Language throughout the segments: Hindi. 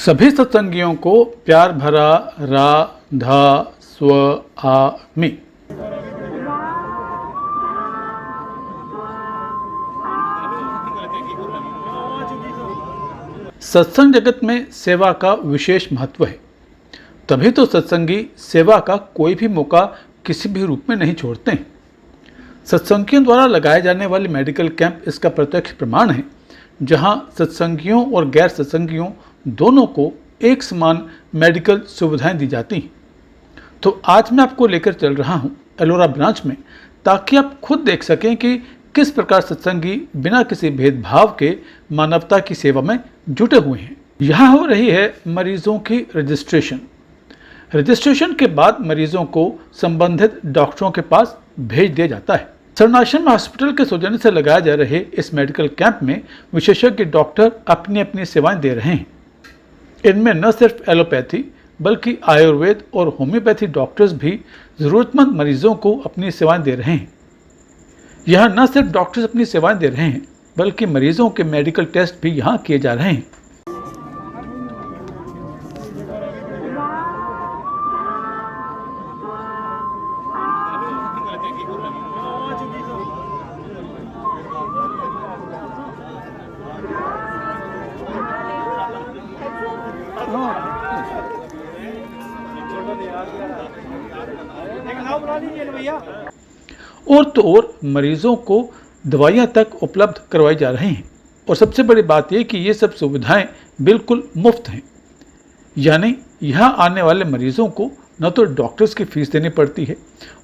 सभी सत्संगियों को प्यार भरा राधा स्वामी। सत्संग जगत में सेवा का विशेष महत्व है, तभी तो सत्संगी सेवा का कोई भी मौका किसी भी रूप में नहीं छोड़ते हैं। सत्संगियों द्वारा लगाए जाने वाले मेडिकल कैंप इसका प्रत्यक्ष प्रमाण है, जहां सत्संगियों और गैर सत्संगियों दोनों को एक समान मेडिकल सुविधाएं दी जाती हैं। तो आज मैं आपको लेकर चल रहा हूं एलोरा ब्रांच में, ताकि आप खुद देख सकें कि किस प्रकार सत्संगी बिना किसी भेदभाव के मानवता की सेवा में जुटे हुए हैं। यहाँ हो रही है मरीजों की रजिस्ट्रेशन। रजिस्ट्रेशन के बाद मरीजों को संबंधित डॉक्टरों के पास भेज दिया जाता है। शरणाश्रम हॉस्पिटल के सौजन्य से लगाए जा रहे इस मेडिकल कैंप में विशेषज्ञ डॉक्टर अपनी अपनी सेवाएं दे रहे हैं। इनमें न सिर्फ एलोपैथी बल्कि आयुर्वेद और होम्योपैथी डॉक्टर्स भी ज़रूरतमंद मरीजों को अपनी सेवाएं दे रहे हैं। यहाँ न सिर्फ डॉक्टर्स अपनी सेवाएं दे रहे हैं बल्कि मरीजों के मेडिकल टेस्ट भी यहाँ किए जा रहे हैं। और तो और मरीजों को दवाइयाँ तक उपलब्ध करवाई जा रही हैं। और सबसे बड़ी बात यह कि ये सब सुविधाएं बिल्कुल मुफ्त हैं, यानी यहाँ आने वाले मरीजों को न तो डॉक्टर्स की फीस देनी पड़ती है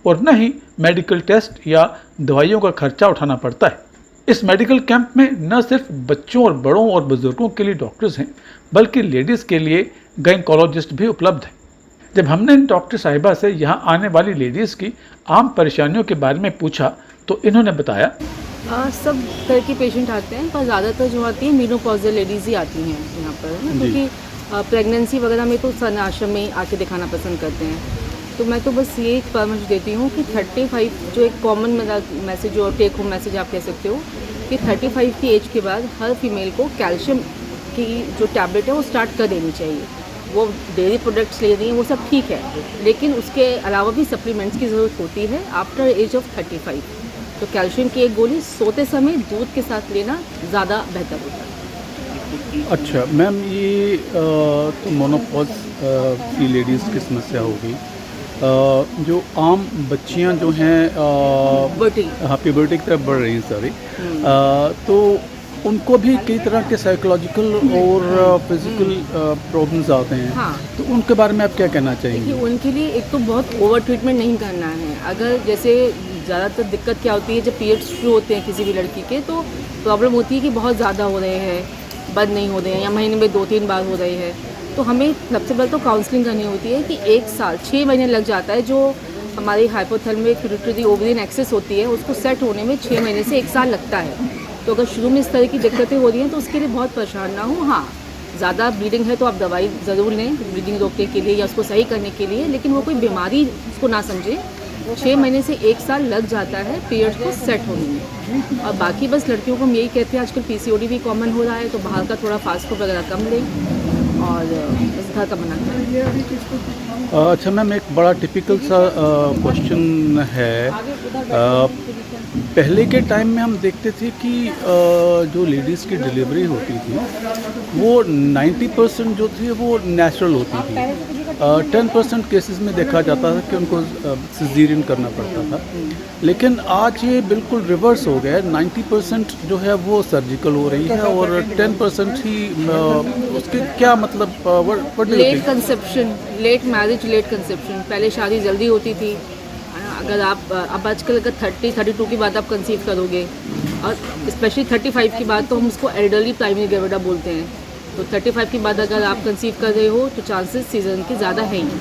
और न ही मेडिकल टेस्ट या दवाइयों का खर्चा उठाना पड़ता है। इस मेडिकल कैंप में न सिर्फ बच्चों और बड़ों और बुजुर्गों के लिए डॉक्टर्स हैं, बल्कि लेडीज़ के लिए गायनेकोलॉजिस्ट भी उपलब्ध है। जब हमने इन डॉक्टर साहिबा से यहाँ आने वाली लेडीज़ की आम परेशानियों के बारे में पूछा तो इन्होंने बताया, सब तरह के पेशेंट आते हैं, पर ज़्यादातर जो आती हैं मीनोपॉजल लेडीज़ ही आती हैं यहाँ पर, है ना, क्योंकि प्रेगनेंसी वगैरह में तो शरणाश्रम में आके दिखाना पसंद करते हैं। तो मैं तो बस ये परामर्श देती हूँ कि 35 जो एक कॉमन मेरा मैसेज और टेक होम मैसेज आप कह सकते हो कि 35 की एज के बाद हर फीमेल को कैल्शियम की जो टैबलेट है वो स्टार्ट कर देनी चाहिए। वो डेयरी प्रोडक्ट्स ले रही हैं वो सब ठीक है, लेकिन उसके अलावा भी सप्लीमेंट्स की ज़रूरत होती है आफ्टर एज ऑफ 35। तो कैल्शियम की एक गोली सोते समय दूध के साथ लेना ज़्यादा बेहतर होता है। अच्छा मैम, ये तो मोनोपॉज की लेडीज़ की समस्या होगी। जो आम बच्चियां जो हैं प्यूबर्टी की तरफ बढ़ रही हैं सारी, तो उनको भी कई तरह के साइकोलॉजिकल और फिजिकल प्रॉब्लम्स आते हैं। हाँ। तो उनके बारे में आप क्या कहना चाहेंगे? देखिए, उनके लिए एक तो बहुत ओवर ट्रीटमेंट नहीं करना है। अगर जैसे ज़्यादातर दिक्कत क्या होती है, जब पीरियड्स शुरू होते हैं किसी भी लड़की के, तो प्रॉब्लम होती है कि बहुत ज़्यादा हो रहे हैं, बंद नहीं हो रहे हैं, या महीने में 2-3 बार हो रहे हैं। तो हमें सबसे पहले तो काउंसलिंग करनी होती है कि 1 साल 6 महीने लग जाता है। जो हमारी हाइपोथैलेमिक पिट्यूटरी ओवेरियन एक्सेस होती है उसको सेट होने में 6 महीने से 1 साल लगता है। तो अगर शुरू में इस तरह की दिक्कतें हो रही हैं तो उसके लिए बहुत परेशान ना हो। हाँ, ज़्यादा ब्लीडिंग है तो आप दवाई ज़रूर लें ब्लीडिंग रोकने के लिए या उसको सही करने के लिए, लेकिन वो कोई बीमारी उसको ना समझें। 6 महीने से 1 साल लग जाता है पीरियड को सेट होने में। और बाकी बस लड़कियों को हम यही कहते हैं, आजकल PCOD भी कॉमन हो रहा है, तो बाहर का थोड़ा फास्ट फूड वगैरह कम लें और बस घर का बना करें। अच्छा मैम, एक बड़ा टिपिकल सा क्वेश्चन है। पहले के टाइम में हम देखते थे कि जो लेडीज़ की डिलीवरी होती थी वो 90% जो थी वो नेचुरल होती थी। 10% केसेस में देखा जाता था कि उनको सिजेरियन करना पड़ता था, लेकिन आज ये बिल्कुल रिवर्स हो गया है। 90% जो है वो सर्जिकल हो रही है और 10% ही उसके क्या मतलब late conception, late marriage, late conception. पहले शादी जल्दी होती थी। अगर आप अब आजकल अगर 30-32 की बात आप कंसीव करोगे, और स्पेशली 35 की बात, तो हम उसको एल्डरली प्राइमरी ग्रेविडा बोलते हैं। तो 35 की बाद अगर आप कंसीव कर रहे हो तो चांसेस सीजन के ज़्यादा है ही,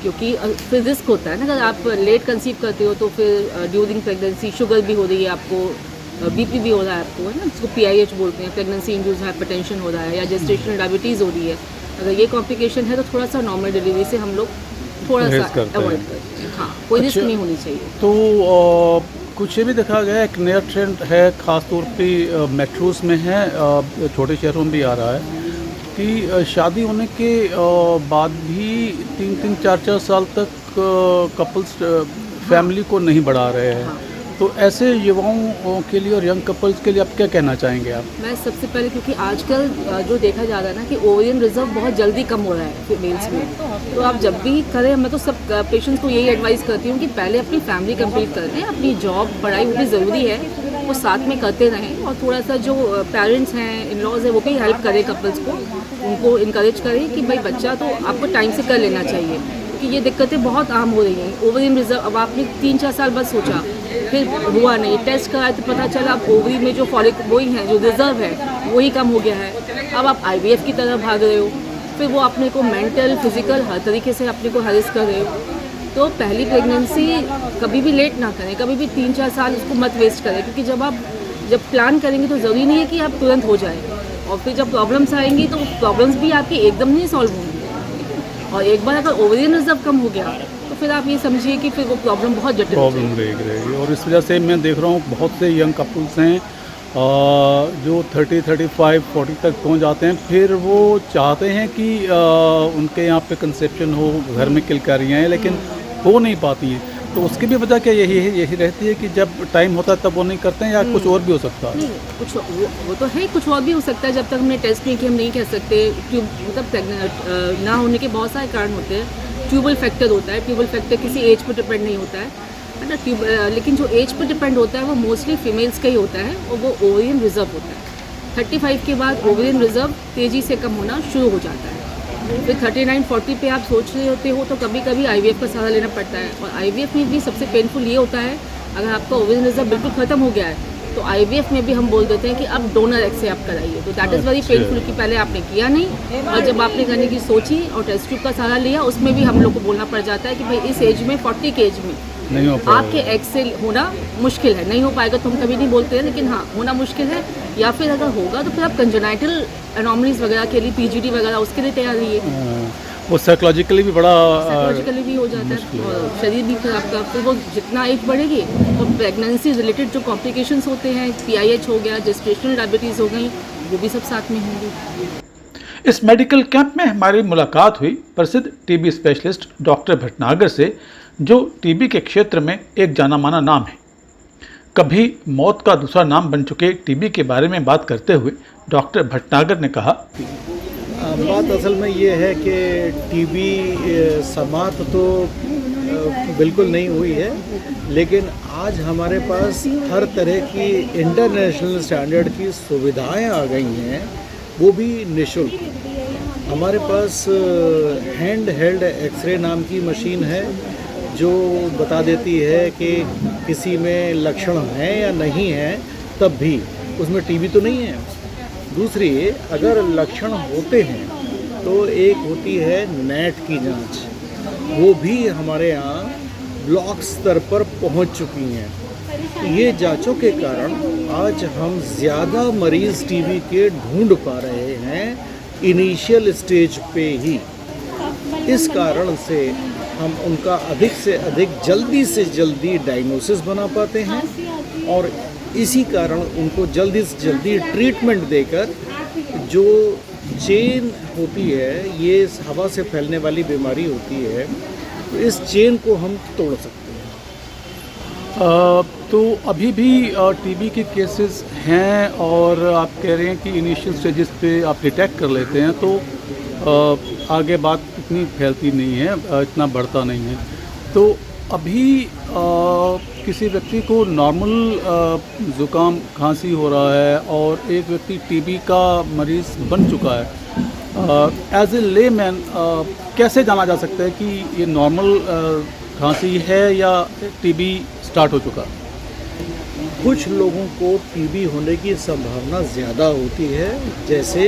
क्योंकि फिर रिस्क होता है ना। अगर आप लेट कंसीव करते हो तो फिर ड्यूरिंग प्रेगनेंसी शुगर भी हो रही है आपको, BP भी हो रहा है आपको, है ना, जिसको PIH बोलते हैं, प्रेगनेंसी इंड्यूस्ड हाइपरटेंशन हो रहा है, या जेस्टेशनल डायबिटीज़ हो रही है। अगर ये कॉम्प्लिकेशन है तो थोड़ा सा नॉर्मल डिलीवरी से हम लोग थोड़ा सा अवॉइड करते हैं। हाँ, कोई रिस्क नहीं होनी चाहिए। तो कुछ ये भी देखा गया है, एक नया ट्रेंड है, ख़ास तौर पे मेट्रोस में है, छोटे शहरों में भी आ रहा है कि शादी होने के बाद भी 3-3 4-4 साल तक कपल्स फैमिली को नहीं बढ़ा रहे हैं। हाँ। तो ऐसे युवाओं के लिए और यंग कपल्स के लिए आप क्या कहना चाहेंगे आप? मैं सबसे पहले, क्योंकि आजकल जो देखा जा रहा है ना कि ओवेरियन रिजर्व बहुत जल्दी कम हो रहा है फीमेल्स में, तो आप जब भी करें, मैं तो सब पेशेंट्स को यही एडवाइस करती हूँ कि पहले अपनी फैमिली कंप्लीट कर लें, अपनी जॉब पढ़ाई वो भी ज़रूरी है, वो साथ में करते रहें, और थोड़ा सा जो पेरेंट्स हैं, इन लॉज है, वो भी हेल्प करें कपल्स को, उनको इनकरेज करें कि भाई बच्चा तो आपको टाइम से कर लेना चाहिए, क्योंकि ये दिक्कतें बहुत आम हो रही हैं। ओवरियन रिजर्व, अब आपने 3-4 साल बाद सोचा, फिर हुआ नहीं, टेस्ट कराया तो पता चला आप ओवरी में जो फॉलिक वही है, जो रिजर्व है वही कम हो गया है। अब आप IVF की तरफ भाग रहे हो, फिर वो अपने को मेंटल फिजिकल हर तरीके से अपने को हैरेस कर रहे हो। तो पहली प्रेगनेंसी कभी भी लेट ना करें, कभी भी 3-4 साल उसको मत वेस्ट करें, क्योंकि जब प्लान करेंगे तो ज़रूरी नहीं है कि आप तुरंत हो जाए, और फिर जब प्रॉब्लम्स आएंगी तो प्रॉब्लम्स भी आपकी एकदम नहीं सॉल्व होंगी। और एक बार अगर ओवरियन रिजर्व कम हो गया तो फिर आप ये समझिए कि फिर वो प्रॉब्लम बहुत जटिल प्रॉब्लम रहेगी। और इस वजह से मैं देख रहा हूँ बहुत से यंग कपल्स हैं जो 30, 35, 40 तक पहुँच जाते हैं, फिर वो चाहते हैं कि उनके यहाँ पे कंसेप्शन हो, घर में किलकारियाँ हैं, लेकिन हो नहीं पाती हैं। तो उसकी भी वजह क्या यही रहती है कि जब टाइम होता है तब वो नहीं करते हैं, या कुछ और भी हो सकता है? नहीं, कुछ वो तो है, कुछ और भी हो सकता है। जब तक हमने टेस्ट नहीं किया हम नहीं कह सकते। मतलब ना होने के बहुत सारे कारण होते हैं। ट्यूबल फैक्टर होता है, ट्यूबल फैक्टर किसी एज पर डिपेंड नहीं होता है ना, लेकिन जो एज पर डिपेंड होता है वो मोस्टली फीमेल्स का ही होता है, और वो ओवरियन रिजर्व होता है। 35 के बाद ओवरियन रिजर्व तेज़ी से कम होना शुरू हो जाता है। फिर 39-40 पे आप सोच रहे होते हो तो कभी कभी IVF का सहारा लेना पड़ता है, और IVF में भी सबसे पेनफुल ये होता है, अगर आपका ओवरियन रिजर्व बिल्कुल ख़त्म हो गया है तो IVF में भी हम बोल देते हैं कि अब डोनर एग से आप कराइए। तो दैट इज़ वेरी पेनफुल कि पहले आपने किया नहीं, और जब आपने करने की सोची और टेस्ट ट्यूब का सहारा लिया, उसमें भी हम लोग को बोलना पड़ जाता है कि भाई इस एज में 40 के एज में नहीं हो पाएगा, आपके एग से होना मुश्किल है, नहीं हो पाएगा तो हम कभी नहीं बोलते हैं, लेकिन हाँ होना मुश्किल है। या फिर अगर होगा तो फिर आप कंजेनाइटल एनोमलीज वगैरह के लिए, PGD वगैरह, उसके लिए तैयार रहिए। वो साइकोलॉजिकली भी बड़ा साइकोलॉजिकली भी हो जाता है, और शरीर भी फिर आपका, फिर वो जितना एज बढ़ेगी और प्रेगनेंसी रिलेटेड जो कॉम्प्लिकेशंस होते हैं, PIH हो गया, जेस्टेशनल डायबिटीज़ हो गई, वो भी सब साथ में होंगे। इस मेडिकल कैंप में हमारी मुलाकात हुई प्रसिद्ध TB स्पेशलिस्ट डॉक्टर भटनागर से, जो TB के क्षेत्र में एक जाना माना नाम है। कभी मौत का दूसरा नाम बन चुके TB के बारे में बात करते हुए डॉक्टर भटनागर ने कहा, बात असल में ये है कि TB समाप्त तो बिल्कुल नहीं हुई है, लेकिन आज हमारे पास हर तरह की इंटरनेशनल स्टैंडर्ड की सुविधाएं आ गई हैं, वो भी निःशुल्क। हमारे पास हैंड हेल्ड एक्सरे नाम की मशीन है, जो बता देती है कि किसी में लक्षण हैं या नहीं हैं, तब भी उसमें TB तो नहीं है। दूसरी, अगर लक्षण होते हैं तो एक होती है NAT की जांच, वो भी हमारे यहाँ ब्लॉक स्तर पर पहुँच चुकी हैं। ये जांचों के कारण आज हम ज़्यादा मरीज़ TB के ढूंढ पा रहे हैं इनिशियल स्टेज पे ही। इस कारण से हम उनका अधिक से अधिक जल्दी से जल्दी डायग्नोसिस बना पाते हैं, और इसी कारण उनको जल्दी से जल्दी ट्रीटमेंट देकर, जो चेन होती है, ये हवा से फैलने वाली बीमारी होती है, तो इस चेन को हम तोड़ सकते हैं। तो अभी भी TB के केसेस हैं, और आप कह रहे हैं कि इनिशियल स्टेजेस पे आप डिटेक्ट कर लेते हैं, तो आगे बात इतनी फैलती नहीं है, इतना बढ़ता नहीं है। तो अभी किसी व्यक्ति को नॉर्मल ज़ुकाम खांसी हो रहा है, और एक व्यक्ति TB का मरीज़ बन चुका है, एज ए लेमैन कैसे जाना जा सकता है कि ये नॉर्मल खांसी है या TB स्टार्ट हो चुका? कुछ लोगों को TB होने की संभावना ज़्यादा होती है, जैसे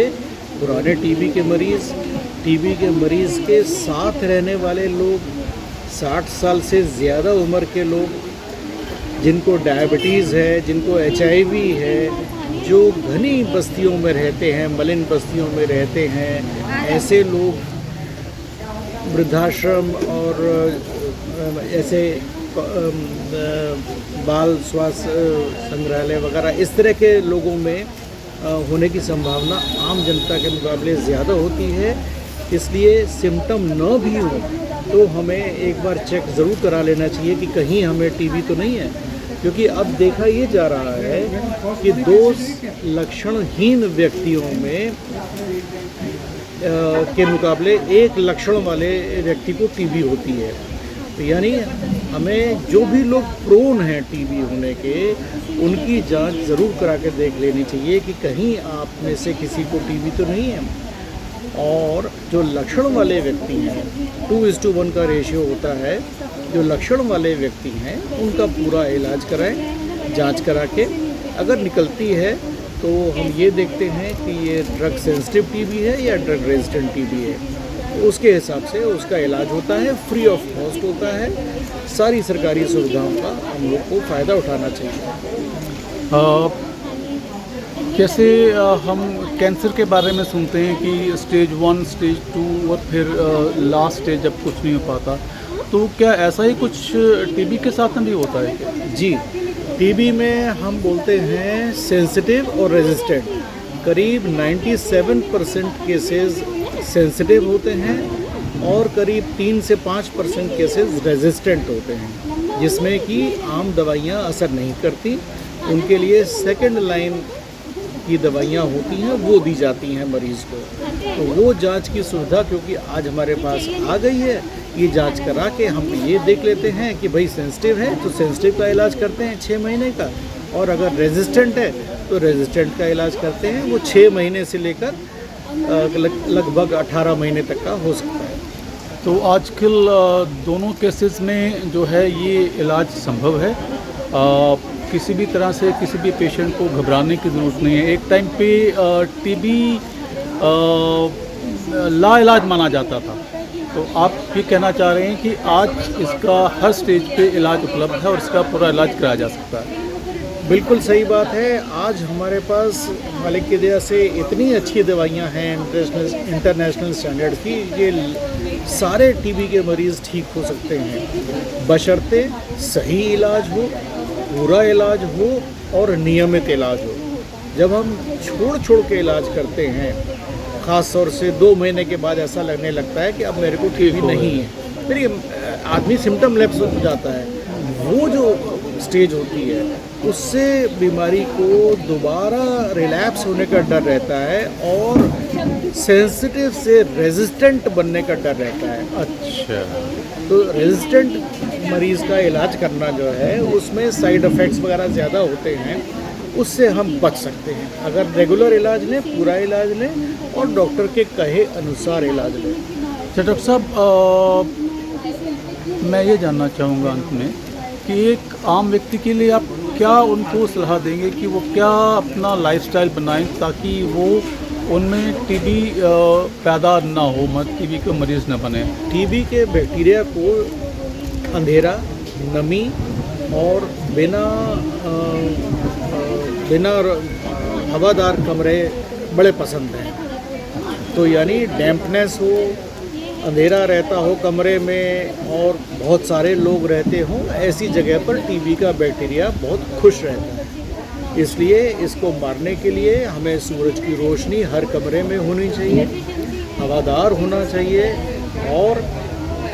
पुराने TB के मरीज़, TB के मरीज़ के साथ रहने वाले लोग, 60 साल से ज़्यादा उम्र के लोग, जिनको डायबिटीज़ है, जिनको HIV है, जो घनी बस्तियों में रहते हैं, मलिन बस्तियों में रहते हैं, ऐसे लोग, वृद्धाश्रम और ऐसे बाल स्वास्थ्य संग्रहालय वगैरह, इस तरह के लोगों में होने की संभावना आम जनता के मुकाबले ज़्यादा होती है। इसलिए सिम्टम न भी हो तो हमें एक बार चेक ज़रूर करा लेना चाहिए कि कहीं हमें टीबी तो नहीं है, क्योंकि अब देखा ये जा रहा है कि 2 लक्षणहीन व्यक्तियों में के मुकाबले 1 लक्षण वाले व्यक्ति को टीबी होती है। तो यानी हमें जो भी लोग प्रोन हैं टीबी होने के, उनकी जांच ज़रूर करा के देख लेनी चाहिए कि कहीं आप में से किसी को टीबी तो नहीं है। और जो लक्षण वाले व्यक्ति हैं, 2:1 का रेशियो होता है, जो लक्षण वाले व्यक्ति हैं उनका पूरा इलाज कराएं जांच करा के। अगर निकलती है तो हम ये देखते हैं कि ये ड्रग सेंसिटिव टीबी है या ड्रग रेजिस्टेंट टीबी है, तो उसके हिसाब से उसका इलाज होता है, फ्री ऑफ कॉस्ट होता है। सारी सरकारी सुविधाओं का हम लोग को फ़ायदा उठाना चाहिए। जैसे हम कैंसर के बारे में सुनते हैं कि स्टेज 1, स्टेज 2 और फिर लास्ट स्टेज जब कुछ नहीं हो पाता, तो क्या ऐसा ही कुछ टीबी के साथ में भी होता है क्या? जी, टीबी में हम बोलते हैं सेंसिटिव और रेजिस्टेंट। करीब 97% केसेस सेंसिटिव होते हैं और करीब 3 से 5% केसेस रेजिस्टेंट होते हैं, जिसमें कि आम दवाइयाँ असर नहीं करती। उनके लिए सेकंड लाइन की दवाइयाँ होती हैं, वो दी जाती हैं मरीज़ को। तो वो जांच की सुविधा क्योंकि आज हमारे पास आ गई है, ये जांच करा के हम ये देख लेते हैं कि भाई सेंसिटिव है तो सेंसिटिव का इलाज करते हैं 6 महीने का, और अगर रेजिस्टेंट है तो रेजिस्टेंट का इलाज करते हैं, वो 6 महीने से लेकर लगभग 18 महीने तक का हो सकता है। तो आजकल दोनों केसेस में जो है ये इलाज संभव है। किसी भी तरह से किसी भी पेशेंट को घबराने की ज़रूरत नहीं है। एक टाइम पे टीबी लाइलाज माना जाता था, तो आप ये कहना चाह रहे हैं कि आज इसका हर स्टेज पे इलाज उपलब्ध है और इसका पूरा इलाज कराया जा सकता है। बिल्कुल सही बात है। आज हमारे पास मालिक की दया से इतनी अच्छी दवाइयाँ हैं इंटरनेशनल स्टैंडर्ड की, ये सारे टीबी के मरीज़ ठीक हो सकते हैं, बशर्ते सही इलाज हो, पूरा इलाज हो और नियमित इलाज हो। जब हम छोड़ के इलाज करते हैं, ख़ास तौर से 2 महीने के बाद ऐसा लगने लगता है कि अब मेरे को टीबी नहीं है, फिर ये आदमी सिम्टम लैप्स हो जाता है। वो जो स्टेज होती है उससे बीमारी को दोबारा रिलैप्स होने का डर रहता है और सेंसिटिव से रेजिस्टेंट बनने का डर रहता है। अच्छा, तो रेजिस्टेंट मरीज़ का इलाज करना जो है उसमें साइड इफ़ेक्ट्स वगैरह ज़्यादा होते हैं, उससे हम बच सकते हैं अगर रेगुलर इलाज लें, पूरा इलाज लें और डॉक्टर के कहे अनुसार इलाज लें। तो डॉक्टर साहब, मैं ये जानना चाहूँगा अंत में कि एक आम व्यक्ति के लिए आप क्या उनको सलाह देंगे कि वो क्या अपना लाइफस्टाइल बनाएं ताकि वो उनमें टीबी पैदा ना हो, टीबी के मरीज़ न बने? टीबी के बैक्टीरिया को अंधेरा, नमी और बिना हवादार कमरे बड़े पसंद हैं। तो यानी डैम्पनेस हो, अंधेरा रहता हो कमरे में और बहुत सारे लोग रहते हों, ऐसी जगह पर टीबी का बैक्टीरिया बहुत खुश रहता है। इसलिए इसको मारने के लिए हमें सूरज की रोशनी हर कमरे में होनी चाहिए, हवादार होना चाहिए और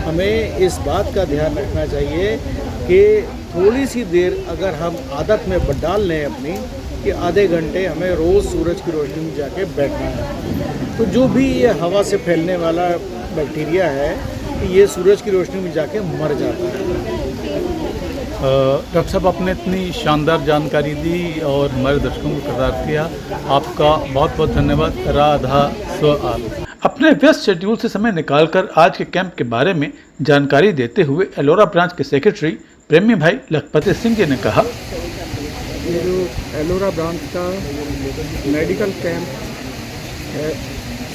हमें इस बात का ध्यान रखना चाहिए कि थोड़ी सी देर अगर हम आदत में डाल लें अपनी कि आधे घंटे हमें रोज़ सूरज की रोशनी में जाके बैठना है, तो जो भी ये हवा से फैलने वाला बैक्टीरिया है ये सूरज की रोशनी में जाके मर जाता है। डॉक्टर साहब, आपने इतनी शानदार जानकारी दी और हमारे दर्शकों को प्रदान किया, आपका बहुत बहुत धन्यवाद। राधा स्वामी। अपने व्यस्त शेड्यूल से समय निकालकर आज के कैंप के बारे में जानकारी देते हुए एलोरा ब्रांच के सेक्रेटरी प्रेमी भाई लखपति सिंह जी ने कहा, ये जो एलोरा ब्रांच का मेडिकल कैंप है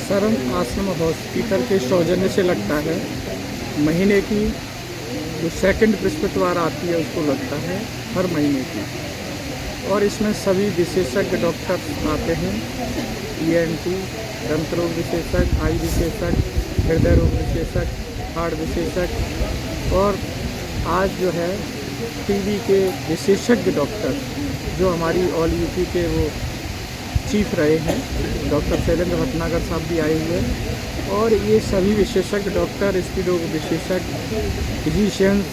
सरन आश्रम हॉस्पिटल के सौजन्य से लगता है। महीने की जो सेकंड बृहस्पतिवार आती है उसको लगता है हर महीने की, और इसमें सभी विशेषज्ञ डॉक्टर आते हैं, ENT, दंत रोग विशेषज्ञ, आई विशेषज्ञ, हृदय रोग विशेषज्ञ, हार्ट विशेषज्ञ, और आज जो है टीबी के विशेषज्ञ डॉक्टर जो हमारी ऑल यूपी के वो चीफ रहे हैं, डॉक्टर शैलेंद्र भटनागर साहब भी आए हुए हैं। और ये सभी विशेषज्ञ डॉक्टर, स्त्री रोग विशेषज्ञ, फिजिशियंस,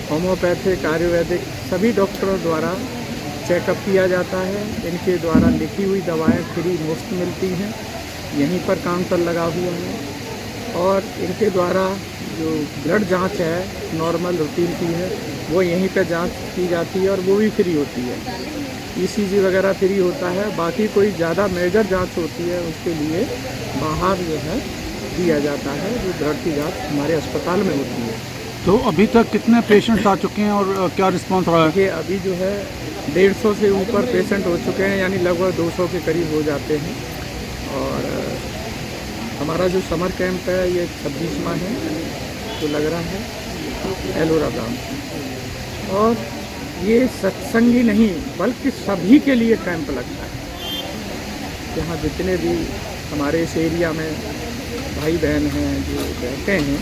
होम्योपैथिक, आयुर्वेदिक सभी डॉक्टरों द्वारा चेकअप किया जाता है। इनके द्वारा लिखी हुई दवाएं फ्री मुफ्त मिलती हैं। यहीं पर काउंटर लगा हुआ है और इनके द्वारा जो ब्लड जांच है नॉर्मल रूटीन की है वो यहीं पे जांच की जाती है और वो भी फ्री होती है। ईसीजी वगैरह फ्री होता है। बाकी कोई ज़्यादा मेजर जांच होती है उसके लिए बाहर जो है दिया जाता है, जो ब्लड की जांच हमारे अस्पताल में होती है। तो अभी तक कितने पेशेंट्स आ चुके हैं और क्या रिस्पांस रहा है? ये अभी जो है 150 से ऊपर पेशेंट हो चुके हैं, यानी लगभग 200 के करीब हो जाते हैं। और हमारा जो समर कैंप है ये 26वां है जो लग रहा है एलोरा ब्रांच में। और ये सत्संगी नहीं बल्कि सभी के लिए कैंप लगता है। यहाँ जितने भी हमारे इस एरिया में भाई बहन हैं जो रहते हैं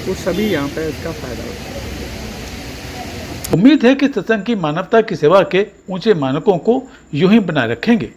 वो सभी यहाँ पे इसका फ़ायदा उठाते हैं। उम्मीद है कि सत्संग की मानवता की सेवा के ऊंचे मानकों को यूं ही बनाए रखेंगे।